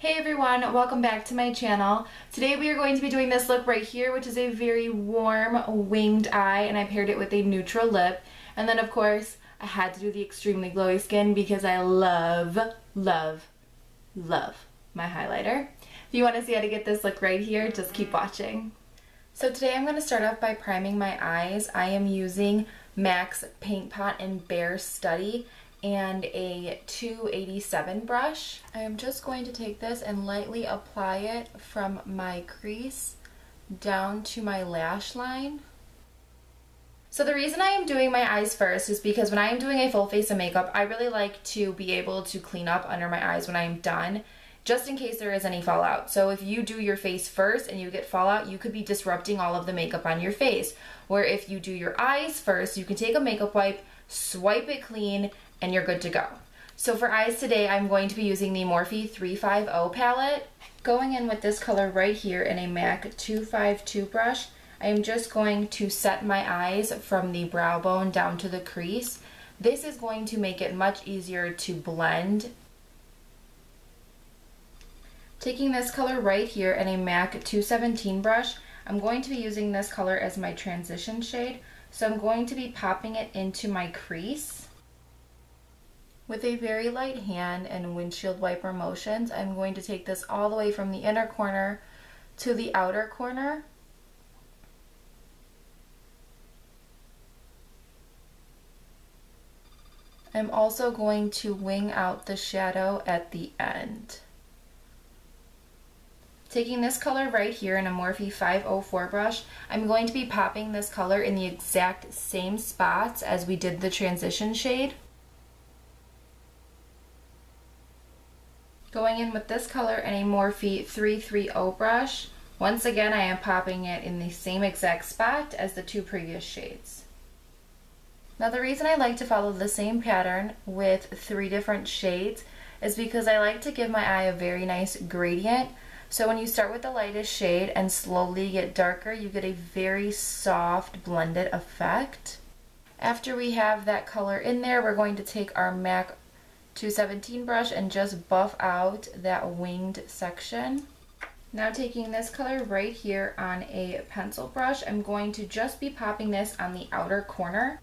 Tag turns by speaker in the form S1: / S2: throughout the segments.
S1: Hey everyone, welcome back to my channel. Today we are going to be doing this look right here, which is a very warm winged eye, and I paired it with a neutral lip. And then of course, I had to do the extremely glowy skin because I love my highlighter. If you want to see how to get this look right here, just keep watching. So today I'm going to start off by priming my eyes. I am using MAC's Paint Pot and Bare Study and a 287 brush. I am just going to take this and lightly apply it from my crease down to my lash line. So the reason I am doing my eyes first is because when I am doing a full face of makeup, I really like to be able to clean up under my eyes when I am done, just in case there is any fallout. So if you do your face first and you get fallout, you could be disrupting all of the makeup on your face. Where if you do your eyes first, you can take a makeup wipe, swipe it clean, and you're good to go. So for eyes today, I'm going to be using the Morphe 35O palette. Going in with this color right here in a MAC 252 brush, I am just going to set my eyes from the brow bone down to the crease. This is going to make it much easier to blend. Taking this color right here in a MAC 217 brush, I'm going to be using this color as my transition shade. So I'm going to be popping it into my crease. With a very light hand and windshield wiper motions, I'm going to take this all the way from the inner corner to the outer corner. I'm also going to wing out the shadow at the end. Taking this color right here in a Morphe 504 brush, I'm going to be popping this color in the exact same spots as we did the transition shade. Going in with this color in a Morphe 330 brush, once again I am popping it in the same exact spot as the two previous shades. Now the reason I like to follow the same pattern with 3 different shades is because I like to give my eye a very nice gradient. So when you start with the lightest shade and slowly get darker, you get a very soft blended effect. After we have that color in there, we're going to take our MAC 217 brush and just buff out that winged section. Now taking this color right here on a pencil brush, I'm going to just be popping this on the outer corner.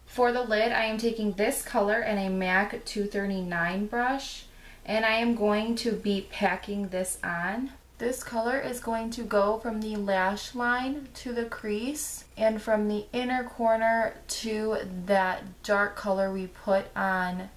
S1: For the lid, I am taking this color in a MAC 239 brush, and I am going to be packing this on. This color is going to go from the lash line to the crease and from the inner corner to that dark color we put on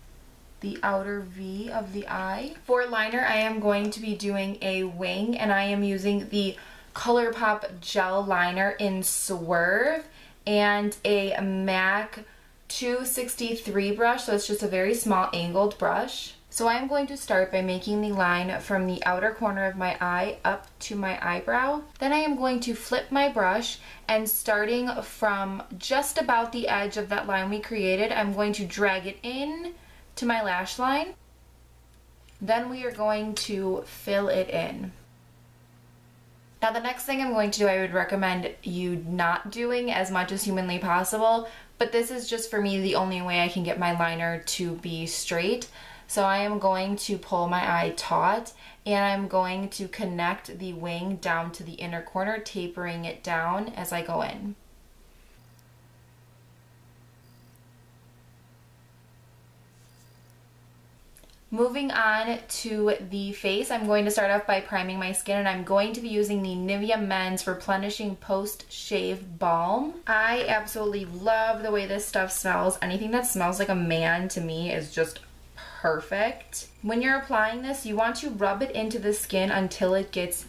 S1: the outer V of the eye. For liner, I am going to be doing a wing, and I am using the ColourPop gel liner in Swerve and a MAC 263 brush, so it's just a very small angled brush. So I'm going to start by making the line from the outer corner of my eye up to my eyebrow. Then I am going to flip my brush, and starting from just about the edge of that line we created, I'm going to drag it in to my lash line. Then we are going to fill it in. Now the next thing I'm going to do, I would recommend you not doing as much as humanly possible, but this is just for me the only way I can get my liner to be straight. So I am going to pull my eye taut, and I'm going to connect the wing down to the inner corner, tapering it down as I go in. Moving on to the face, I'm going to start off by priming my skin, and I'm going to be using the Nivea Men's Replenishing Post-Shave Balm. I absolutely love the way this stuff smells. Anything that smells like a man to me is just perfect. When you're applying this, you want to rub it into the skin until it gets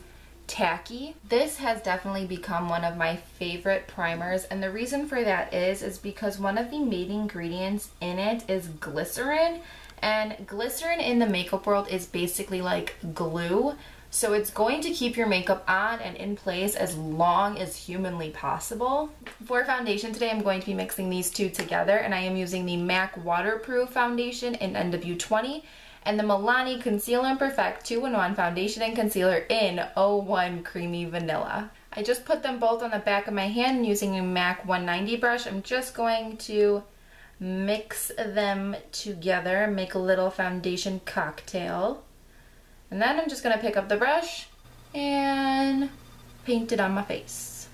S1: tacky. This has definitely become one of my favorite primers, and the reason for that is because one of the main ingredients in it is glycerin, and glycerin in the makeup world is basically like glue. So it's going to keep your makeup on and in place as long as humanly possible. For foundation today, I'm going to be mixing these two together, and I am using the MAC Waterproof Foundation in NW20 and the Milani Conceal+perfect 2-in-1 Foundation and Concealer in 01 Creamy Vanilla. I just put them both on the back of my hand using a MAC 190 brush. I'm just going to mix them together, make a little foundation cocktail. And then I'm just going to pick up the brush and paint it on my face.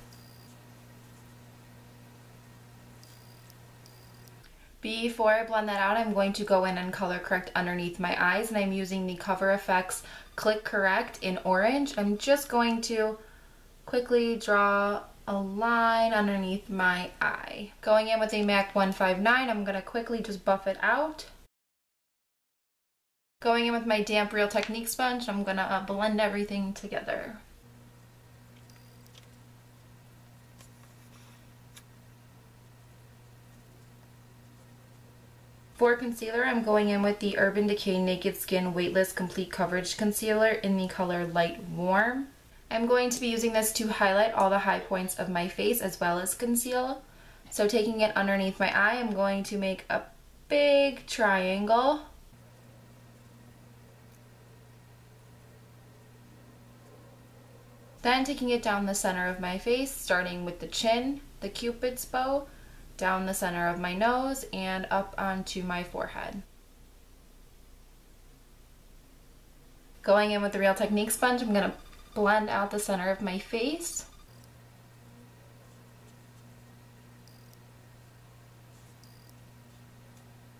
S1: Before I blend that out, I'm going to go in and color correct underneath my eyes, and I'm using the Cover FX Click Correct in orange. I'm just going to quickly draw a line underneath my eye. Going in with a MAC 159, I'm going to quickly just buff it out. Going in with my damp Real Technique sponge, I'm going to blend everything together. For concealer, I'm going in with the Urban Decay Naked Skin Weightless Complete Coverage Concealer in the color Light Warm. I'm going to be using this to highlight all the high points of my face as well as conceal. So taking it underneath my eye, I'm going to make a big triangle. Then taking it down the center of my face, starting with the chin, the Cupid's bow, down the center of my nose, and up onto my forehead. Going in with the Real Technique sponge, I'm going to blend out the center of my face.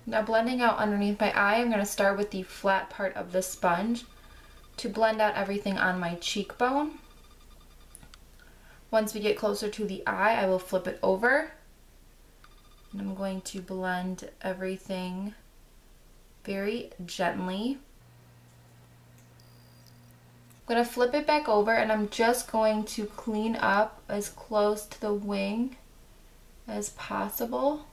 S1: Now blending out underneath my eye, I'm going to start with the flat part of the sponge to blend out everything on my cheekbone. Once we get closer to the eye, I will flip it over. And I'm going to blend everything very gently. I'm going to flip it back over, and I'm just going to clean up as close to the wing as possible.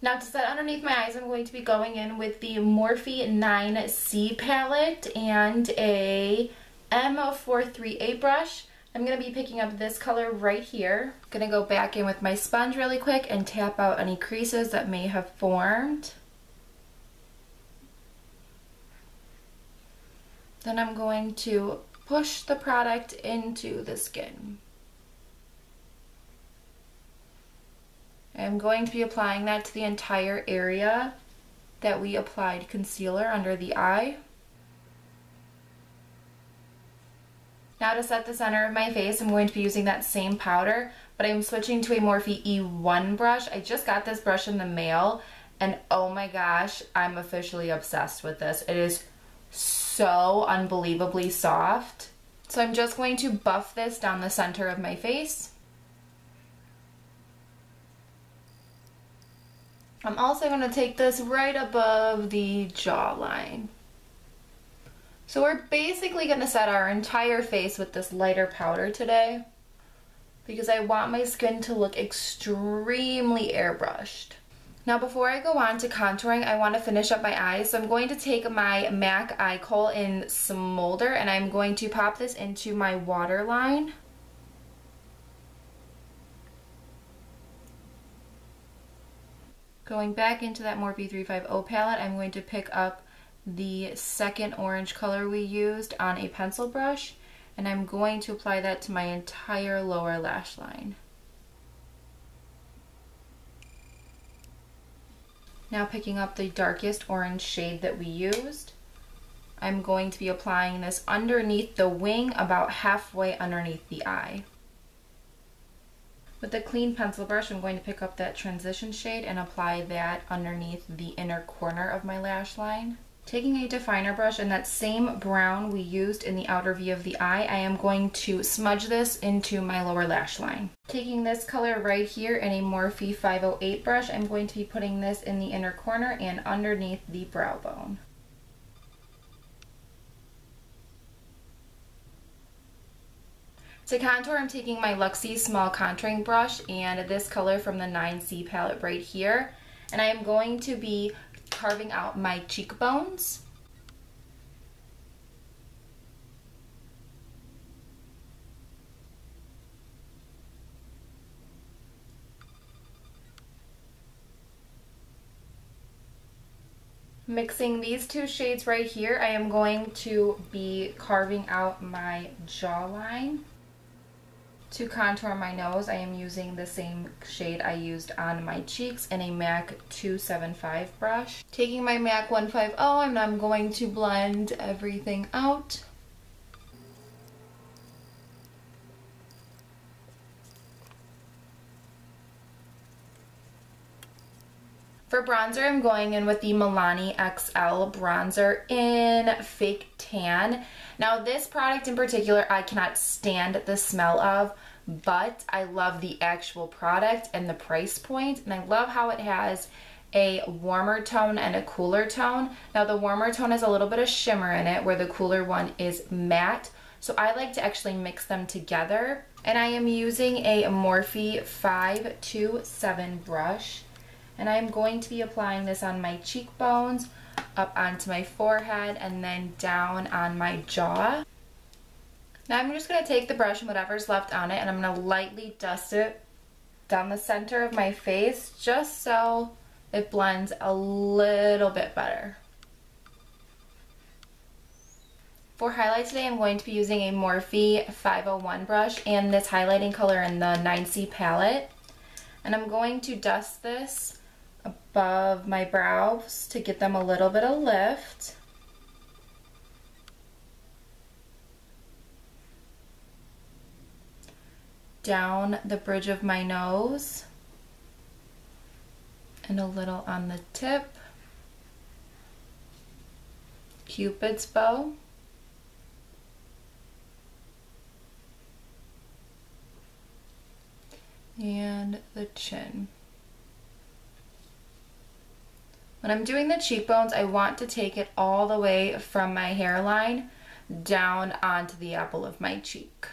S1: Now to set underneath my eyes, I'm going to be going in with the Morphe 9C palette and a M43A brush. I'm going to be picking up this color right here. I'm going to go back in with my sponge really quick and tap out any creases that may have formed. Then I'm going to push the product into the skin. I'm going to be applying that to the entire area that we applied concealer under the eye. Now to set the center of my face, I'm going to be using that same powder, but I'm switching to a Morphe E1 brush. I just got this brush in the mail, and oh my gosh, I'm officially obsessed with this. It is so unbelievably soft. So I'm just going to buff this down the center of my face. I'm also going to take this right above the jawline. So we're basically going to set our entire face with this lighter powder today because I want my skin to look extremely airbrushed. Now before I go on to contouring, I want to finish up my eyes. So I'm going to take my MAC eye kohl in Smolder, and I'm going to pop this into my waterline. Going back into that Morphe 35O palette, I'm going to pick up the second orange color we used on a pencil brush, and I'm going to apply that to my entire lower lash line. Now picking up the darkest orange shade that we used, I'm going to be applying this underneath the wing, about halfway underneath the eye. With a clean pencil brush, I'm going to pick up that transition shade and apply that underneath the inner corner of my lash line. Taking a definer brush and that same brown we used in the outer V of the eye, I am going to smudge this into my lower lash line. Taking this color right here in a Morphe 508 brush, I'm going to be putting this in the inner corner and underneath the brow bone. To contour, I'm taking my Luxie small contouring brush and this color from the 9C palette right here, and I am going to be carving out my cheekbones. Mixing these two shades right here, I am going to be carving out my jawline. To contour my nose, I am using the same shade I used on my cheeks in a MAC 275 brush. Taking my MAC 150 and I'm going to blend everything out. For bronzer, I'm going in with the Milani XL bronzer in Fake Tan. Now this product in particular, I cannot stand the smell of, but I love the actual product and the price point, and I love how it has a warmer tone and a cooler tone. Now the warmer tone has a little bit of shimmer in it, where the cooler one is matte, so I like to actually mix them together. And I am using a Morphe 527 brush. And I'm going to be applying this on my cheekbones, up onto my forehead, and then down on my jaw. Now I'm just going to take the brush and whatever's left on it, and I'm going to lightly dust it down the center of my face, just so it blends a little bit better. For highlight today, I'm going to be using a Morphe 501 brush and this highlighting color in the 9C palette. And I'm going to dust this above my brows to get them a little bit of lift. Down the bridge of my nose and a little on the tip. Cupid's bow. And the chin. When I'm doing the cheekbones, I want to take it all the way from my hairline down onto the apple of my cheek.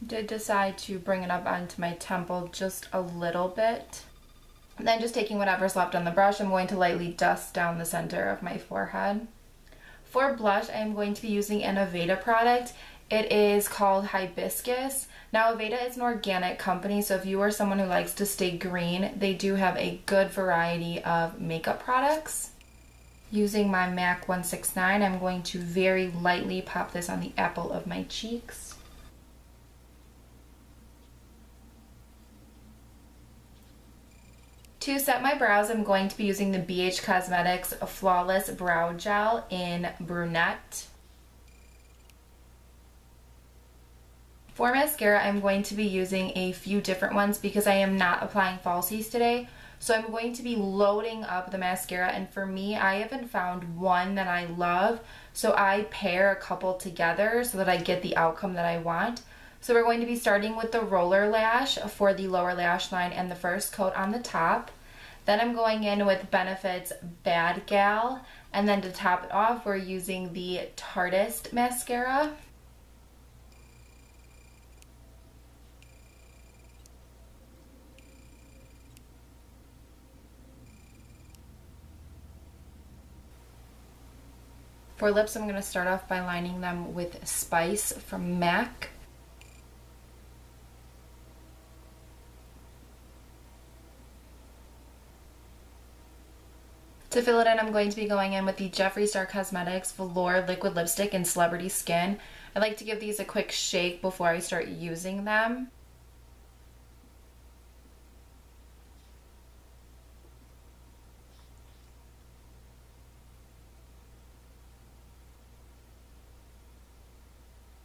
S1: Did decide to bring it up onto my temple just a little bit. And then just taking whatever's left on the brush, I'm going to lightly dust down the center of my forehead. For blush, I am going to be using an Aveda product. It is called Hibiscus. Now, Aveda is an organic company, so if you are someone who likes to stay green, they do have a good variety of makeup products. Using my MAC 169, I'm going to very lightly pop this on the apple of my cheeks. To set my brows, I'm going to be using the BH Cosmetics Flawless Brow Gel in Brunette. For mascara, I'm going to be using a few different ones because I am not applying falsies today. So I'm going to be loading up the mascara, and for me, I haven't found one that I love. So I pair a couple together so that I get the outcome that I want. So we're going to be starting with the roller lash for the lower lash line and the first coat on the top. Then I'm going in with Benefit's Bad Gal, and then to top it off, we're using the Tartest mascara. For lips, I'm going to start off by lining them with Spice from MAC. To fill it in, I'm going to be going in with the Jeffree Star Cosmetics Velour Liquid Lipstick in Celebrity Skin. I like to give these a quick shake before I start using them.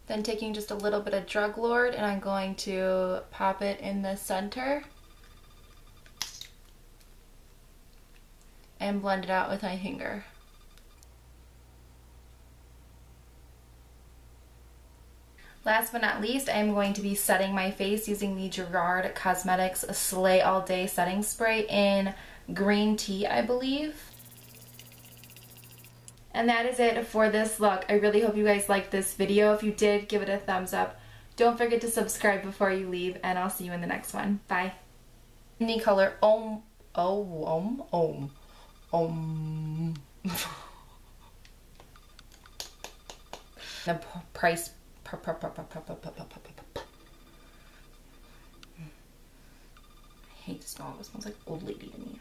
S1: Then taking just a little bit of Drug Lord, and I'm going to pop it in the center and blend it out with my finger. Last but not least, I'm going to be setting my face using the Gerard Cosmetics Slay All Day Setting Spray in Green Tea, I believe. And that is it for this look. I really hope you guys liked this video. If you did, give it a thumbs up. Don't forget to subscribe before you leave, and I'll see you in the next one. Bye. In the color the price I hate the smell of it. It smells like old lady to me.